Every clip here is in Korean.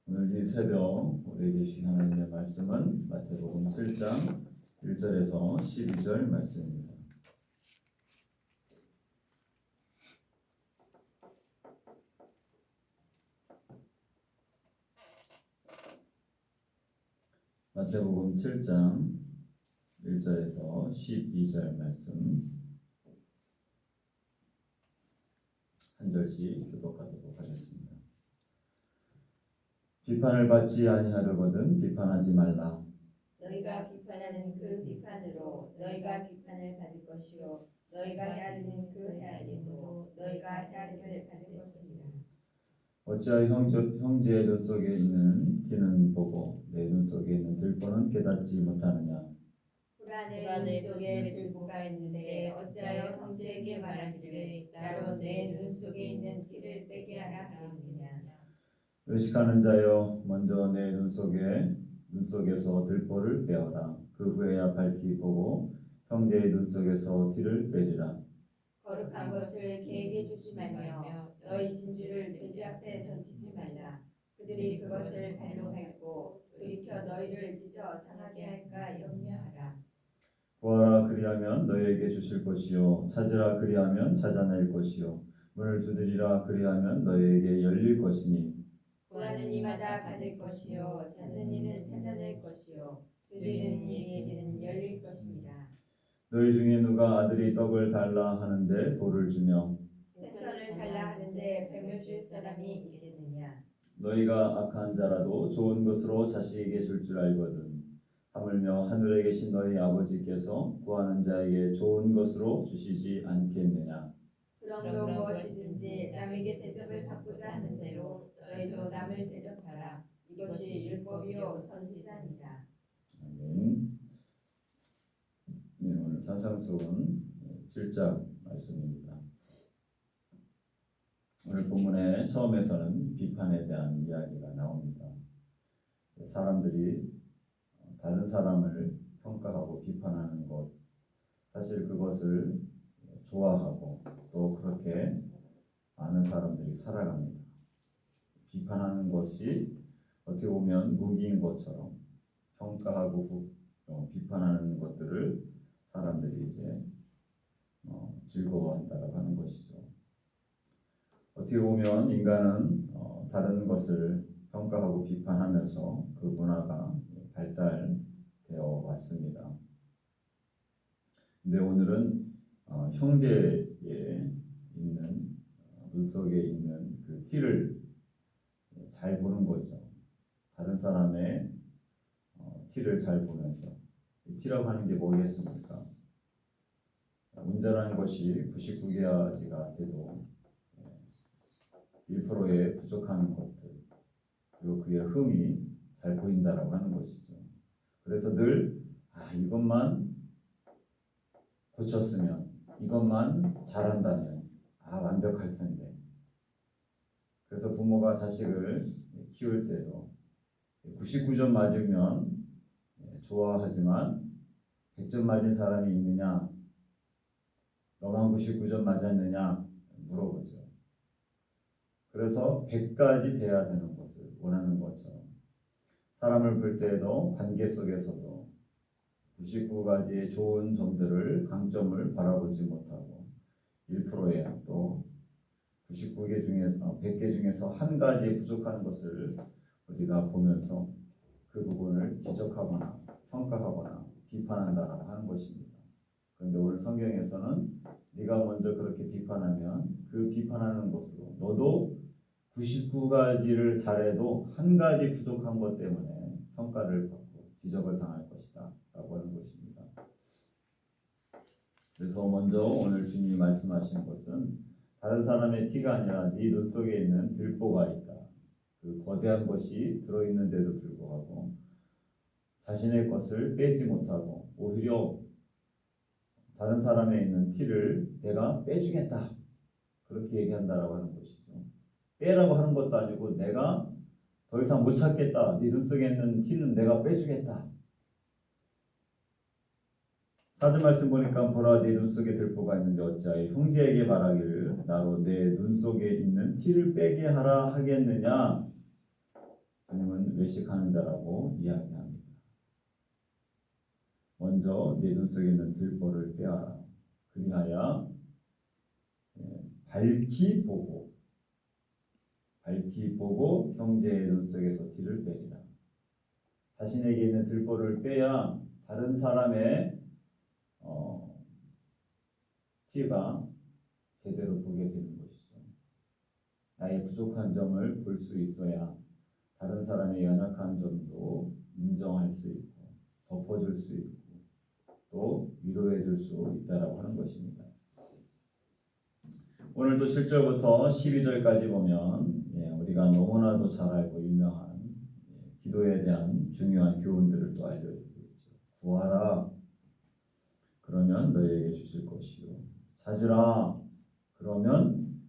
오늘 이 새벽 우리에게 주신 하나님의 말씀은 마태복음 7장 1절에서 12절 말씀입니다. 마태복음 7장 1절에서 12절 말씀 한 절씩 교독하도록 하겠습니다. 비판을 받지 아니하려거든 비판하지 말라. 너희가 비판하는 그 비판으로 너희가 비판을 받을 것이요 너희가 헤아리는 그 헤아림으로 너희가 헤아림을 받을 것이니라. 어찌하여 형제의 눈 속에 있는 티는 보고 내 눈 속에 있는 들보는 깨닫지 못하느냐. 불안의 눈 속에 들보가 있는데 어찌하여 형제에게 말하기를 나로 내 눈 속에 있는 티를 빼게 하라 하느냐. 의식하는 자여 먼저 내 눈 속에서 들보를 빼어라. 그 후에야 밝히 보고 형제의 눈 속에서 티를 빼리라. 거룩한 것을 개에게 주지 말며 너희 진주를 돼지 앞에 던지지 말라. 그들이 그것을 발로 밟고 돌이켜 너희를 찢어 상하게 할까 염려하라. 구하라 그리하면 너희에게 주실 것이요 찾으라 그리하면 찾아낼 것이요 문을 두드리라 그리하면 너희에게 열릴 것이니. 구하는 이마다 받을 것이요 찾는 이는 찾아낼 것이요 두드리는 이에게는 열릴 것이니라. 너희 중에 누가 아들이 떡을 달라 하는데 돌을 주며 생선을 달라 하는데 뱀을 줄 사람이 있겠느냐. 너희가 악한 자라도 좋은 것으로 자식에게 줄 줄 알거든. 하물며 하늘에 계신 너희 아버지께서 구하는 자에게 좋은 것으로 주시지 않겠느냐. 그러므로 무엇이든지 남에게 대접을 받고자 하는 대로 너희도 남을 대접하라. 이것이 율법이요 선지자니라. 아멘. 네, 오늘 산상수훈 7장 말씀입니다. 오늘 본문의 처음에서는 비판에 대한 이야기가 나옵니다. 사람들이 다른 사람을 평가하고 비판하는 것, 사실 그것을 좋아하고 또 그렇게 많은 사람들이 살아갑니다. 비판하는 것이 어떻게 보면 무기인 것처럼 평가하고 비판하는 것들을 사람들이 이제 즐거워한다라고 하는 것이죠. 어떻게 보면 인간은 다른 것을 평가하고 비판하면서 그 문화가 발달되어 왔습니다. 근데 오늘은 형제에 있는 눈 속에 있는 그 티를 잘 보는 거죠. 다른 사람의 티를 잘 보면서 티라고 하는 게 뭐겠습니까? 운전하는 것이 99개까지가 돼도 1%의 부족한 것들 그리고 그의 흠이 잘 보인다라고 하는 것이죠. 그래서 늘 이것만 고쳤으면 이것만 잘한다면 완벽할 텐데. 그래서 부모가 자식을 키울 때도 99점 맞으면 좋아하지만 100점 맞은 사람이 있느냐, 너만 99점 맞았느냐 물어보죠. 그래서 100까지 돼야 되는 것을 원하는 것처럼 사람을 볼 때에도 관계 속에서도 99가지의 좋은 점들을 강점을 바라보지 못하고 1%의 또 99개 중에서 100개 중에서 한 가지 부족한 것을 우리가 보면서 그 부분을 지적하거나 평가하거나 비판한다라고 하는 것입니다. 그런데 오늘 성경에서는 네가 먼저 그렇게 비판하면 그 비판하는 것으로 너도 99가지를 잘해도 한 가지 부족한 것 때문에 평가를 받고 지적을 당할 것이다 라고 하는 것입니다. 그래서 먼저 오늘 주님이 말씀하신 것은 다른 사람의 티가 아니라 네 눈 속에 있는 들보가 있다. 그 거대한 것이 들어있는데도 불구하고 자신의 것을 빼지 못하고 오히려 다른 사람에 있는 티를 내가 빼주겠다. 그렇게 얘기한다라고 하는 것이죠. 빼라고 하는 것도 아니고 내가 더 이상 못 찾겠다. 네 눈 속에 있는 티는 내가 빼주겠다. 4절 말씀 보니까 보라 네 눈 속에 들보가 있는데 어찌하여 형제에게 말하기를 나로 내 눈 속에 있는 티를 빼게 하라 하겠느냐. 외식하는 자라고 이야기합니다. 먼저 내 눈 속에 있는 들보를 빼앗아 그리하여 밝히 보고 형제의 눈 속에서 티를 빼리라. 자신에게 있는 들보를 빼야 다른 사람의 티가 제대로 보게 되는 것이죠. 나의 부족한 점을 볼 수 있어야 다른 사람의 연약한 점도 인정할 수 있고 덮어줄 수 있고 또 위로해 줄 수 있다라고 하는 것입니다. 오늘도 7절부터 12절까지 보면 우리가 너무나도 잘 알고 유명한 기도에 대한 중요한 교훈들을 또 알려주고 있죠. 구하라 그러면 너희에게 주실 것이요 찾으라 그러면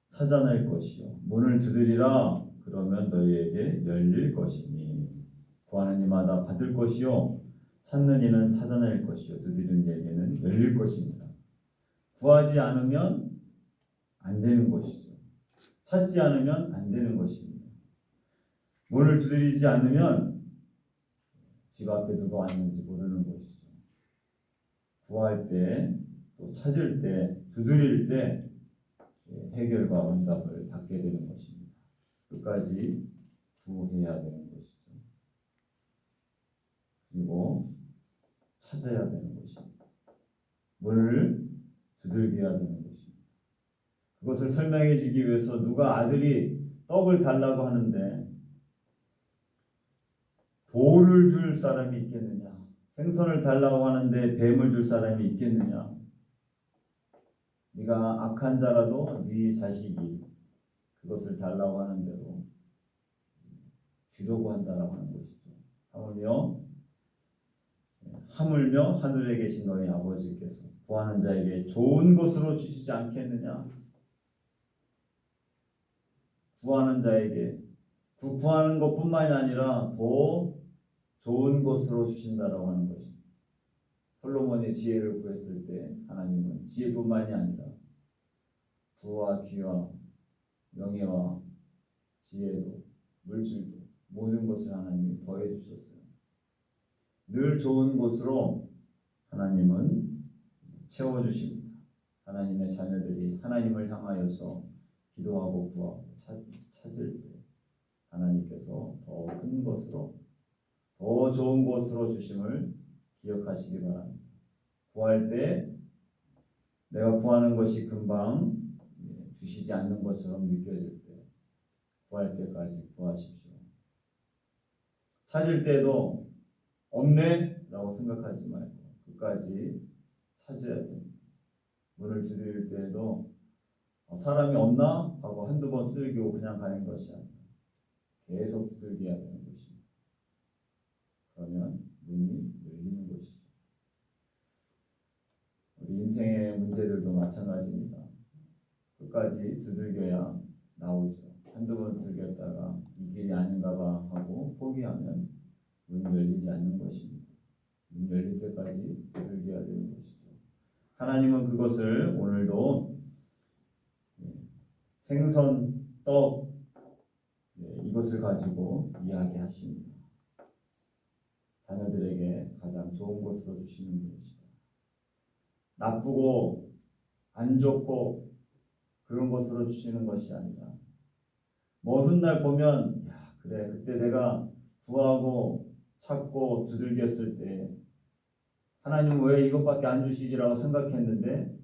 찾아낼 것이요 문을 두드리라 그러면 너희에게 열릴 것이니 구하는 이마다 받을 것이요 찾는 이는 찾아낼 것이요 두드리는 이에게는 열릴 것입니다. 구하지 않으면 안 되는 것이죠. 찾지 않으면 안 되는 것입니다. 문을 두드리지 않으면 집 앞에 누가 왔는지 모르는 것이죠. 구할 때, 또 찾을 때, 두드릴 때 해결과 응답을 받게 되는 것입니다. 끝까지 구해야 되는 것이죠. 그리고 찾아야 되는 것입니다. 문을 두들겨야 되는 것입니다. 그것을 설명해 주기 위해서 누가 아들이 떡을 달라고 하는데 돌을 줄 사람이 있겠느냐? 생선을 달라고 하는데 뱀을 줄 사람이 있겠느냐? 네가 악한 자라도 네 자식이 그것을 달라고 하는 대로 주려고 한다라고 하는 것이죠. 하물며 하늘에 계신 너희 아버지께서 구하는 자에게 좋은 것으로 주시지 않겠느냐? 구하는 자에게 구하는 것뿐만이 아니라 더 좋은 것으로 주신다라고 하는 것입니다. 솔로몬이 지혜를 구했을 때 하나님은 지혜뿐만이 아니라 부와 귀와 명예와 지혜도 물질도 모든 것을 하나님이 더해 주셨어요. 늘 좋은 것으로 하나님은 채워주십니다. 하나님의 자녀들이 하나님을 향하여서 기도하고 구하고 찾을 때 하나님께서 더 큰 것으로 더 좋은 것으로 주심을 기억하시기 바랍니다. 구할 때 내가 구하는 것이 금방 주시지 않는 것처럼 느껴질 때 구할 때까지 구하십시오. 찾을 때도 없네? 라고 생각하지 말고 끝까지 찾아야 됩니다. 문을 두드릴 때에도 사람이 없나? 하고 한두 번 두들기고 그냥 가는 것이 아니라 계속 두들겨야 되는 것입니다. 그러면 문이 열리는 것이죠. 우리 인생의 문제들도 마찬가지입니다. 끝까지 두들겨야 나오죠. 한두 번 두들겼다가 이 길이 아닌가 봐 하고 포기하면 문이 열리지 않는 것입니다. 문 열릴 때까지 두들겨야 되는 것이죠. 하나님은 그것을 오늘도 생선, 떡 이것을 가지고 이야기하십니다. 자녀들에게 가장 좋은 것으로 주시는 것이다. 나쁘고 안 좋고 그런 것으로 주시는 것이 아니라 뭐 훗날 보면 야 그래 그때 내가 구하고 찾고 두들겼을 때 하나님 왜 이것밖에 안 주시지라고 생각했는데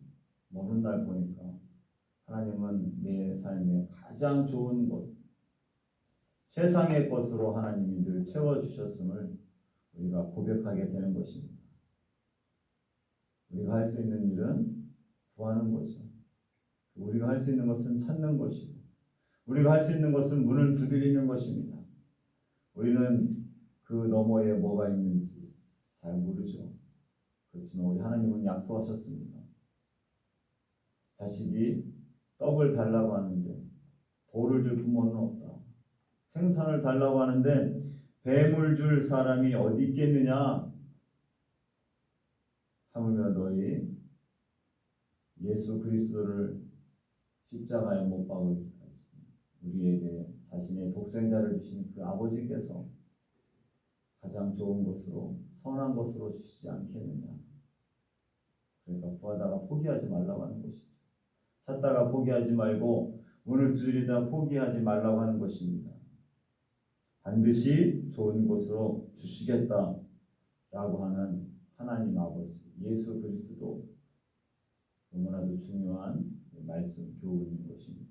뭐 훗날 보니까 하나님은 내 삶에 가장 좋은 것 세상의 것으로 하나님이 늘 채워주셨음을 우리가 고백하게 되는 것입니다. 우리가 할 수 있는 일은 구하는 거죠. 우리가 할 수 있는 것은 찾는 것이고 우리가 할 수 있는 것은 문을 두드리는 것입니다. 우리는 그 너머에 뭐가 있는지 잘 모르죠. 그렇지만 우리 하나님은 약속하셨습니다. 자식이 떡을 달라고 하는데 돌을 줄 부모는 없다. 생선을 달라고 하는데 뱀을 줄 사람이 어디 있겠느냐? 하물며 너희 예수 그리스도를 십자가에 못 박을까지 우리에게 자신의 독생자를 주신 그 아버지께서 가장 좋은 것으로 선한 것으로 주시지 않겠느냐. 그러니까 구하다가 포기하지 말라고 하는 것이죠. 찾다가 포기하지 말고 문을 두드리다 포기하지 말라고 하는 것입니다. 반드시 좋은 것으로 주시겠다라고 하는 하나님 아버지 예수 그리스도, 너무나도 중요한 말씀 교훈인 것입니다.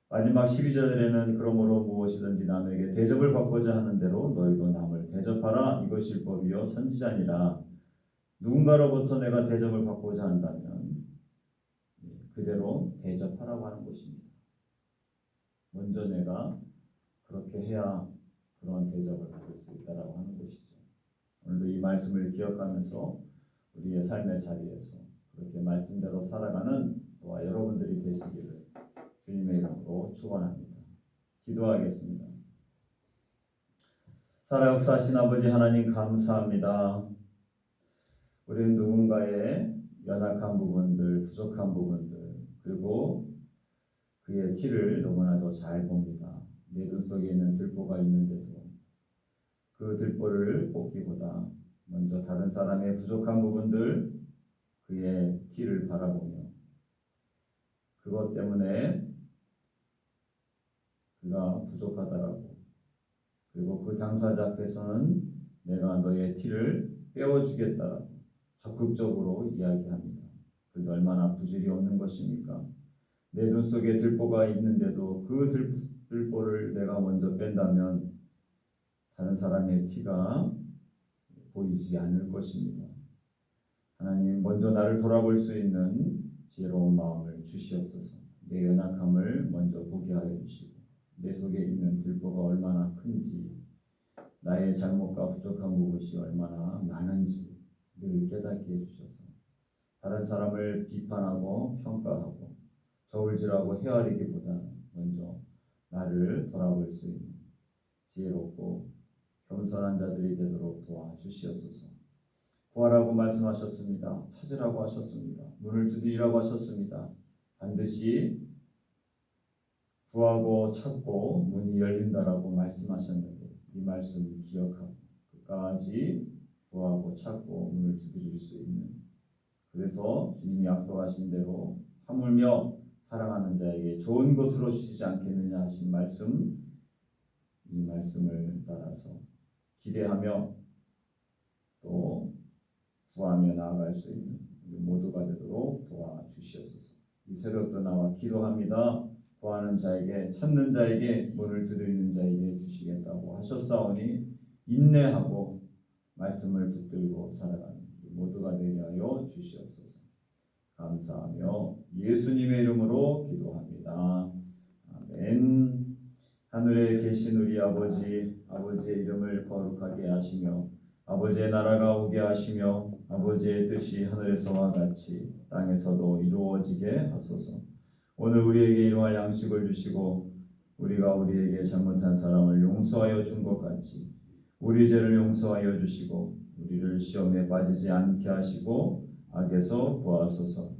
마지막 12절에는 그러므로 무엇이든지 남에게 대접을 받고자 하는 대로 너희도 남을 대접하라. 이것일 법이요 선지자니라. 누군가로부터 내가 대접을 받고자 한다면 그대로 대접하라고 하는 것입니다. 먼저 내가 그렇게 해야 그런 대접을 받을 수 있다라고 하는 것이죠. 오늘도 이 말씀을 기억하면서 우리의 삶의 자리에서 그렇게 말씀대로 살아가는 저와 여러분들이 되시기를 주님의 이름으로 축원합니다. 기도하겠습니다. 살아 역사하신 아버지 하나님 감사합니다. 우리는 누군가의 연약한 부분들, 부족한 부분들, 그리고 그의 티를 너무나도 잘 봅니다. 내 눈 속에 있는 들보가 있는데도 그 들보를 뽑기보다 먼저 다른 사람의 부족한 부분들, 그의 티를 바라보며 그것 때문에 그가 부족하다라고, 그리고 그 당사자 앞에서는 내가 너의 티를 빼어주겠다라고 적극적으로 이야기합니다. 그런데 얼마나 부질이 없는 것입니까? 내 눈 속에 들보가 있는데도 그 들보를 내가 먼저 뺀다면 다른 사람의 티가 보이지 않을 것입니다. 하나님, 먼저 나를 돌아볼 수 있는 지혜로운 마음을 주시옵소서. 내 연약함을 먼저 보게 하여 주시고 내 속에 있는 들보가 얼마나 큰지, 나의 잘못과 부족한 무엇이 얼마나 많은지 늘 깨닫게 해주셔서 다른 사람을 비판하고 평가하고 저울질하고 헤아리기보다 먼저 나를 돌아볼 수 있는 지혜롭고 겸손한 자들이 되도록 도와주시옵소서. 구하라고 말씀하셨습니다. 찾으라고 하셨습니다. 문을 두드리라고 하셨습니다. 반드시 구하고 찾고 문이 열린다라고 말씀하셨는데 이 말씀 기억하고 끝까지 구하고 찾고 문을 두드릴 수 있는, 그래서 주님이 약속하신 대로 하물며 사랑하는 자에게 좋은 것으로 주시지 않겠느냐 하신 말씀, 이 말씀을 따라서 기대하며 또 구하며 나아갈 수 있는 우리 모두가 되도록 도와주시옵소서. 이 새벽도 나와 기도합니다. 구하는 자에게, 찾는 자에게, 문을 두드리는 자에게 주시겠다고 하셨사오니 인내하고 말씀을 붙들고 살아가는 모두가 되게 하여 주시옵소서. 감사하며 예수님의 이름으로 기도합니다. 아멘. 하늘에 계신 우리 아버지, 아버지의 이름을 거룩하게 하시며 아버지의 나라가 오게 하시며 아버지의 뜻이 하늘에서와 같이 땅에서도 이루어지게 하소서. 오늘 우리에게 일용할 양식을 주시고 우리가 우리에게 잘못한 사람을 용서하여 준 것 같이 우리 죄를 용서하여 주시고 우리를 시험에 빠지지 않게 하시고 악에서 구하소서.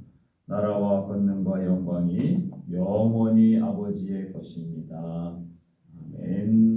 나라와 권능과 영광이 영원히 아버지의 것입니다. 아멘.